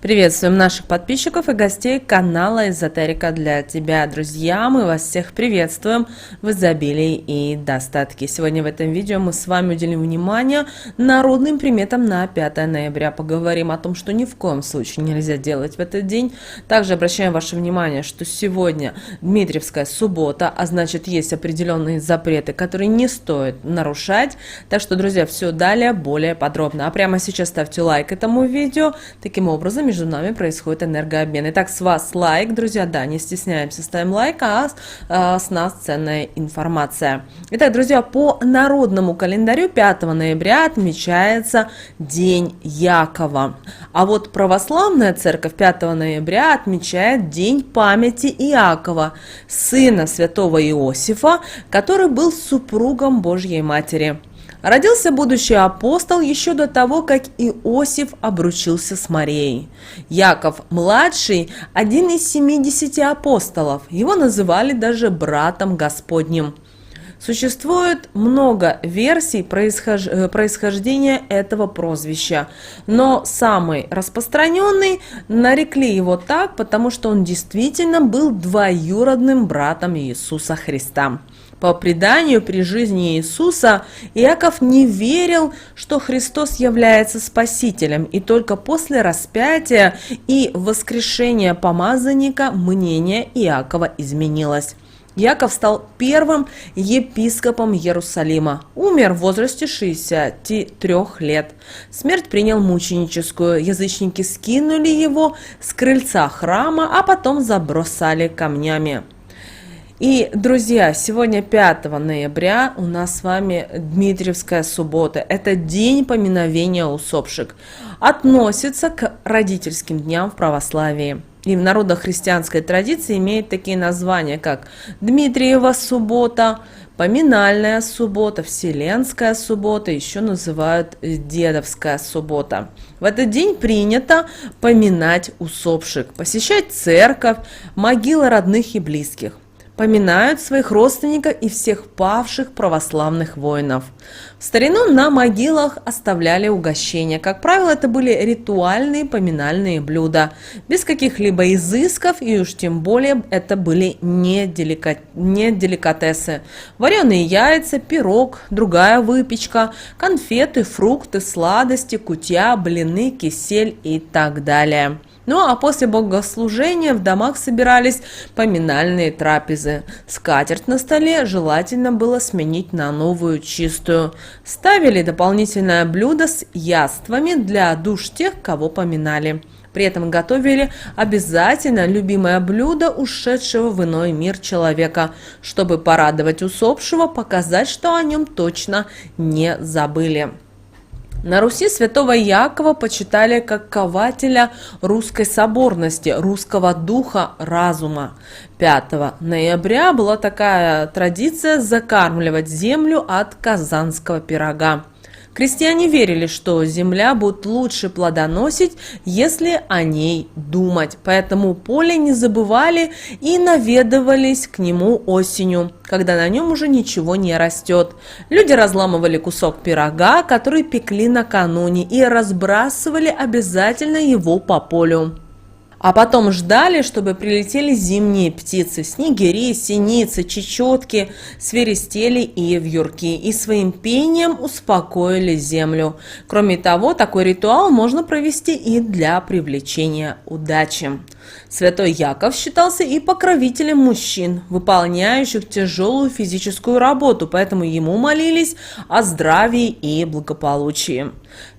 Приветствуем наших подписчиков и гостей канала Эзотерика для тебя, друзья. Мы вас всех приветствуем в изобилии и достатке. Сегодня в этом видео мы с вами уделим внимание народным приметам на 5 ноября. Поговорим о том, что ни в коем случае нельзя делать в этот день. Также обращаем ваше внимание, что сегодня Дмитриевская суббота, а значит есть определенные запреты, которые не стоит нарушать. Так что, друзья, все далее более подробно. А прямо сейчас ставьте лайк этому видео. Таким образом, между нами происходит энергообмен. Итак, с вас лайк, друзья, да, не стесняемся, ставим лайк, а с нас ценная информация. Итак, друзья, по народному календарю 5 ноября отмечается День Якова. А вот православная церковь 5 ноября отмечает День памяти Иакова, сына святого Иосифа, который был супругом Божьей Матери. Родился будущий апостол еще до того, как Иосиф обручился с Марией. Яков-младший – один из 70 апостолов. Его называли даже братом Господним. Существует много версий происхождения этого прозвища, но самый распространенный нарекли его так, потому что он действительно был двоюродным братом Иисуса Христа. По преданию, при жизни Иисуса Иаков не верил, что Христос является Спасителем, и только после распятия и воскрешения помазанника мнение Иакова изменилось. Иаков стал первым епископом Иерусалима. Умер в возрасте 63 лет. Смерть принял мученическую. Язычники скинули его с крыльца храма, а потом забросали камнями. И, друзья, сегодня 5 ноября у нас с вами Дмитриевская суббота. Это день поминовения усопших. Относится к родительским дням в православии. И в народно-христианской традиции имеет такие названия, как Дмитриева суббота, поминальная суббота, вселенская суббота, еще называют дедовская суббота. В этот день принято поминать усопших, посещать церковь, могилы родных и близких. Поминают своих родственников и всех павших православных воинов. В старину на могилах оставляли угощения. Как правило, это были ритуальные поминальные блюда, без каких-либо изысков, и уж тем более это были не деликатесы. Вареные яйца, пирог, другая выпечка, конфеты, фрукты, сладости, кутья, блины, кисель и так далее. Ну а после богослужения в домах собирались поминальные трапезы. Скатерть на столе желательно было сменить на новую чистую. Ставили дополнительное блюдо с яствами для душ тех, кого поминали. При этом готовили обязательно любимое блюдо ушедшего в иной мир человека, чтобы порадовать усопшего, показать, что о нем точно не забыли. На Руси святого Якова почитали как кователя русской соборности, русского духа, разума. 5 ноября была такая традиция закармливать землю от казанского пирога. Крестьяне верили, что земля будет лучше плодоносить, если о ней думать. Поэтому поле не забывали и наведывались к нему осенью, когда на нем уже ничего не растет. Люди разламывали кусок пирога, который пекли накануне, и разбрасывали обязательно его по полю. А потом ждали, чтобы прилетели зимние птицы, снегири, синицы, чечетки, свиристели и вьюрки, и своим пением успокоили землю. Кроме того, такой ритуал можно провести и для привлечения удачи. Святой Яков считался и покровителем мужчин, выполняющих тяжелую физическую работу, поэтому ему молились о здравии и благополучии.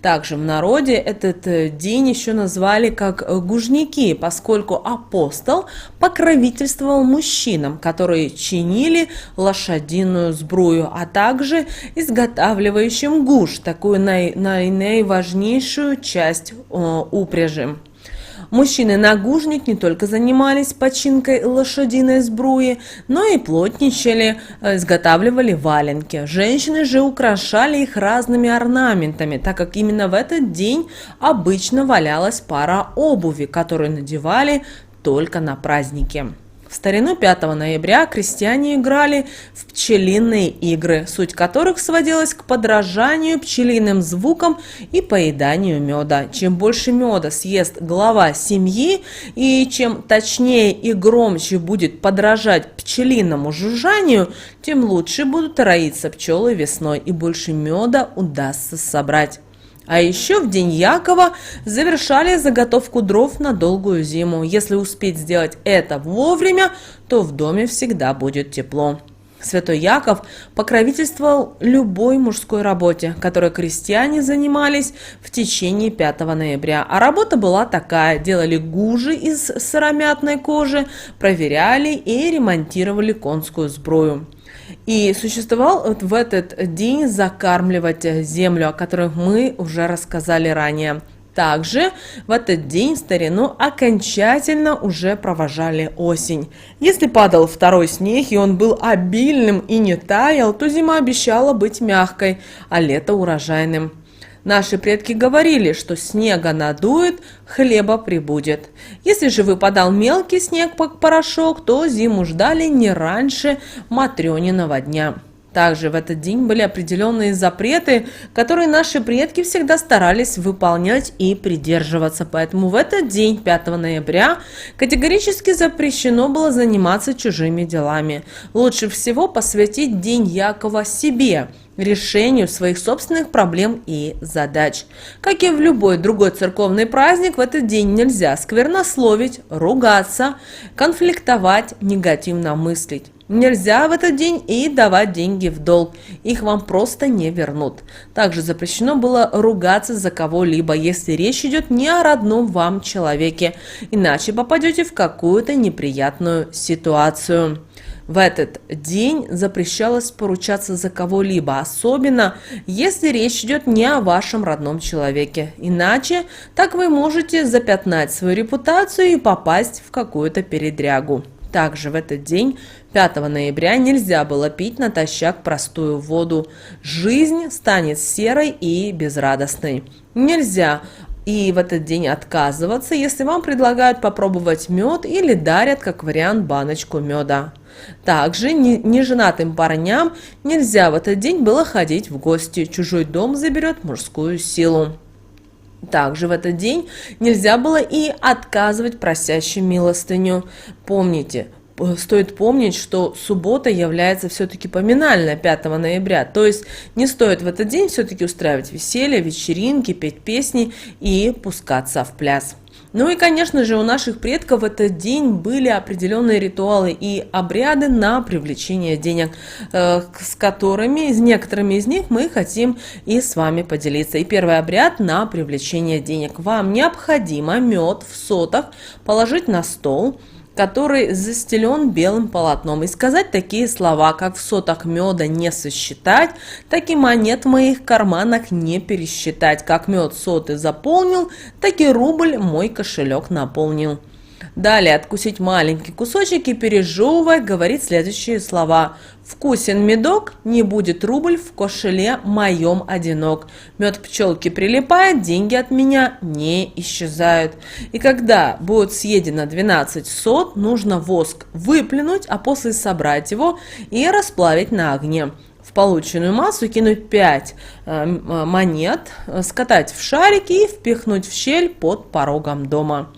Также в народе этот день еще назвали как гужники, поскольку апостол покровительствовал мужчинам, которые чинили лошадиную сбрую, а также изготавливающим гуж, такую наиважнейшую часть упряжи. Мужчины-нагужник не только занимались починкой лошадиной сбруи, но и плотничали, изготавливали валенки. Женщины же украшали их разными орнаментами, так как именно в этот день обычно валялась пара обуви, которую надевали только на праздники. В старину 5 ноября крестьяне играли в пчелиные игры, суть которых сводилась к подражанию пчелиным звукам и поеданию меда. Чем больше меда съест глава семьи и чем точнее и громче будет подражать пчелиному жужжанию, тем лучше будут роиться пчелы весной и больше меда удастся собрать. А еще в день Якова завершали заготовку дров на долгую зиму. Если успеть сделать это вовремя, то в доме всегда будет тепло. Святой Яков покровительствовал любой мужской работе, которой крестьяне занимались в течение 5 ноября. А работа была такая: делали гужи из сыромятной кожи, проверяли и ремонтировали конскую сбрую. И существовал в этот день закармливать землю, о которой мы уже рассказали ранее. Также в этот день в старину окончательно уже провожали осень. Если падал второй снег, и он был обильным и не таял, то зима обещала быть мягкой, а лето урожайным. Наши предки говорили, что снега надует, хлеба прибудет. Если же выпадал мелкий снег, порошок, то зиму ждали не раньше Матрёниного дня. Также в этот день были определенные запреты, которые наши предки всегда старались выполнять и придерживаться. Поэтому в этот день, 5 ноября, категорически запрещено было заниматься чужими делами. Лучше всего посвятить День Якова себе, решению своих собственных проблем и задач. Как и в любой другой церковный праздник, в этот день нельзя сквернословить, ругаться, конфликтовать, негативно мыслить. Нельзя в этот день и давать деньги в долг, их вам просто не вернут. Также запрещено было ругаться за кого-либо, если речь идет не о родном вам человеке, иначе попадете в какую-то неприятную ситуацию. В этот день запрещалось поручаться за кого-либо, особенно если речь идет не о вашем родном человеке. Иначе так вы можете запятнать свою репутацию и попасть в какую-то передрягу. Также в этот день, 5 ноября, нельзя было пить натощак простую воду. Жизнь станет серой и безрадостной. Нельзя и в этот день отказываться, если вам предлагают попробовать мед или дарят как вариант баночку меда. Также неженатым парням нельзя в этот день было ходить в гости. Чужой дом заберет мужскую силу. Также в этот день нельзя было и отказывать просящим милостыню. Помните, стоит помнить, что суббота является все-таки поминальная 5 ноября. То есть не стоит в этот день все-таки устраивать веселье, вечеринки, петь песни и пускаться в пляс. Ну и, конечно же, у наших предков в этот день были определенные ритуалы и обряды на привлечение денег, с некоторыми из них мы хотим и с вами поделиться. И первый обряд на привлечение денег. Вам необходимо мед в сотах положить на стол, который застелен белым полотном, и сказать такие слова, как: в сотах меда не сосчитать, так и монет в моих карманах не пересчитать, как мед соты заполнил, так и рубль мой кошелек наполнил. Далее откусить маленький кусочек и, пережевывая, говорить следующие слова: вкусен медок, не будет рубль в кошеле моем одинок. Мед пчелки прилипает, деньги от меня не исчезают. И когда будет съедено 12 сот, нужно воск выплюнуть, а после собрать его и расплавить на огне. В полученную массу кинуть 5 монет, скатать в шарики и впихнуть в щель под порогом дома.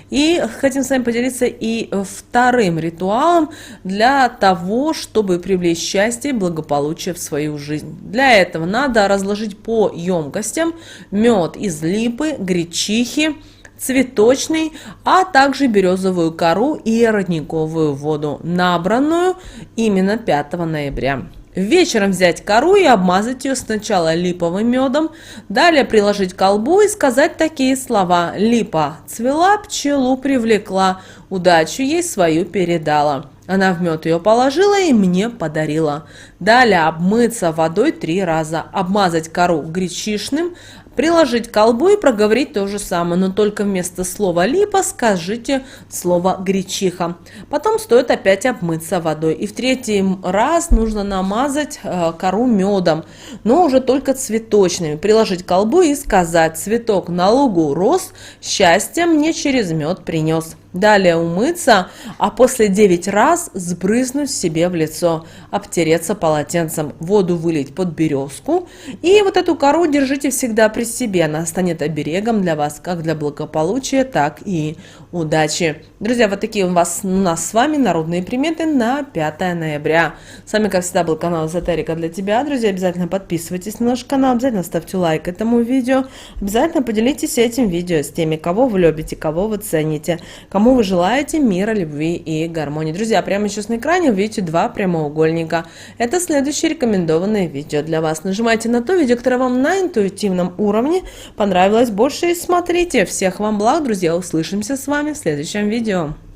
И хотим с вами поделиться и вторым ритуалом для того, чтобы привлечь счастье и благополучие в свою жизнь. Для этого надо разложить по емкостям мед из липы, гречихи, цветочный, а также березовую кору и родниковую воду, набранную именно 5 ноября. Вечером взять кору и обмазать ее сначала липовым медом, далее приложить к колбу и сказать такие слова: липа цвела, пчелу привлекла, удачу ей свою передала. Она в мед ее положила и мне подарила. Далее обмыться водой 3 раза, обмазать кору гречишным, приложить к колбу и проговорить то же самое, но только вместо слова липа скажите слово гречиха. Потом стоит опять обмыться водой. И в 3-й раз нужно намазать кору медом, но уже только цветочными. Приложить к колбу и сказать: цветок на лугу рос, счастье мне через мед принес. Далее умыться, а после 9 раз сбрызнуть себе в лицо, обтереться полотенцем, воду вылить под березку. И вот эту кору держите всегда при себе, она станет оберегом для вас, как для благополучия, так и удачи. Друзья, вот такие у нас с вами народные приметы на 5 ноября. С вами, как всегда, был канал Эзотерика для тебя. Друзья, обязательно подписывайтесь на наш канал, обязательно ставьте лайк этому видео, обязательно поделитесь этим видео с теми, кого вы любите, кого вы цените, кому вы желаете мира, любви и гармонии. Друзья, прямо сейчас на экране вы видите два прямоугольника. Это следующее рекомендованное видео для вас. Нажимайте на то видео, которое вам на интуитивном уровне понравилось больше, и смотрите. Всех вам благ, друзья, услышимся с вами в следующем видео.